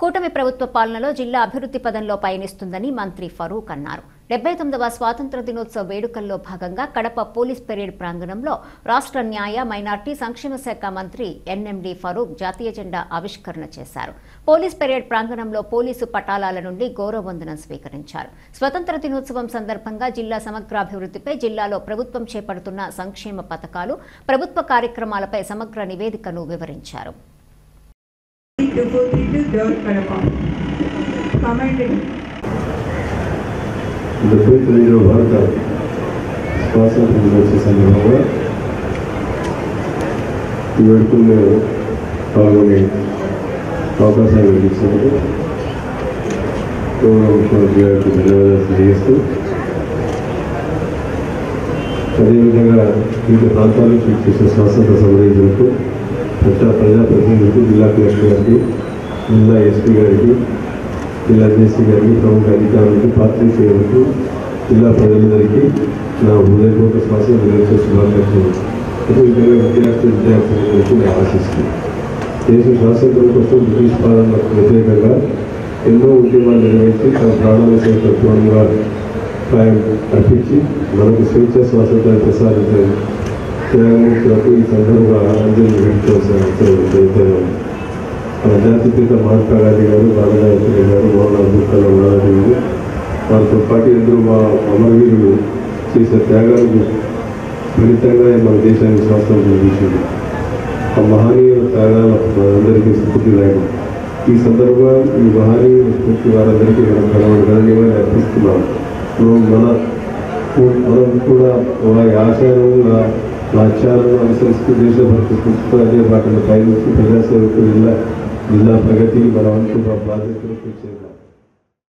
కూటమి ప్రభుత్వ పాలనలో జిల్లా అభివృద్ధి పదంలో పయనిస్తుందని మంత్రి ఫరూక్ అన్నారు. 79వ స్వాతంత్ర దినోత్సవ వేడుకల్లో భాగంగా కడప పోలీస్ పెరేడ్ ప్రాంగణంలో రాష్ట్ర న్యాయ మైనార్టీ సంక్షేమ శాఖ మంత్రి ఎన్ఎండి ఫరూక్ జాతీయ జెండా ఆవిష్కరణ చేశారు. పోలీస్ పెరేడ్ ప్రాంగణంలో పోలీసు పటాలాల నుండి గౌరవ వందనం స్వీకరించారు. స్వతంత్ర దినోత్సవం సందర్భంగా జిల్లా సమగ్రాభివృద్ధిపై జిల్లాలో ప్రభుత్వం చేపడుతున్న సంక్షేమ పథకాలు, ప్రభుత్వ కార్యక్రమాలపై సమగ్ర నివేదికను వివరించారు. భారత స్వాతంత్ర దినోత్సవ సందర్భంగా ఈ వేడుకల్లో పాల్గొనే అవకాశాలు కలిగిస్తున్నారు. గౌరవ ముఖ్యమంత్రి గారికి ధన్యవాదాలు తెలియజేస్తూ, అదేవిధంగా వివిధ ప్రాంతాల నుంచి చేసే స్వాతంత్ర సమరయోధులకు, ప్రజాప్రతినిధులకు, జిల్లా కలెక్టర్ గారికి, జిల్లా ఎస్పీ గారికి, జిల్లా జేసీ గారికి, ప్రముఖ అధికారులకు, పార్టీ సేవలకు, జిల్లా ప్రజలందరికీ నా హృదయపూర్వక స్వాతంత్ర దినోత్సవ శుభాకాంక్షలు. అదేవిధంగా విద్యార్థులందరికీ నేను ఆశిస్తున్నాను. దేశ స్వాతంత్రం కోసం బ్రిటిష్ పాలనకు వ్యతిరేకంగా ఎన్నో ఉద్యమాలు నిర్వహించి తన ప్రాణాల తత్వంగా ప్రాయం అర్పించి మనకు స్వేచ్ఛ స్వాతంత్రాన్ని ప్రసాదించిన త్యాగమూర్తులకు ఈ సందర్భంగా అంజలి ఘటించవలసిన మన జాతిపిత మహాత్మా గాంధీ గారు, బాలనాయకులు గారు, మోహన్ అబ్దుల్ కలాం గారు, వారితో పాటు ఎందరో మా అమరవీరులు చేసిన త్యాగాలకు ఫలితంగా మన దేశానికి స్వాతంత్రం చేసింది. ఆ మహనీయుల త్యాగాల మనందరికీ స్ఫూర్తిదాయకం. ఈ సందర్భంగా ఈ మహనీయుల స్ఫూర్తి వారందరికీ మనం గణనీయమని అర్పిస్తున్నాం. మనం కూడా వారి ఆశయాలను, లక్ష్యాలను అనుసరిస్తూ దేశభక్తి స్ఫూర్తితో అదే బాటలో పయనించి ప్రజాసేవకు జిల్లా ప్రగతికి మనం అనుకున్న బాధ్యతలు చేద్దాం.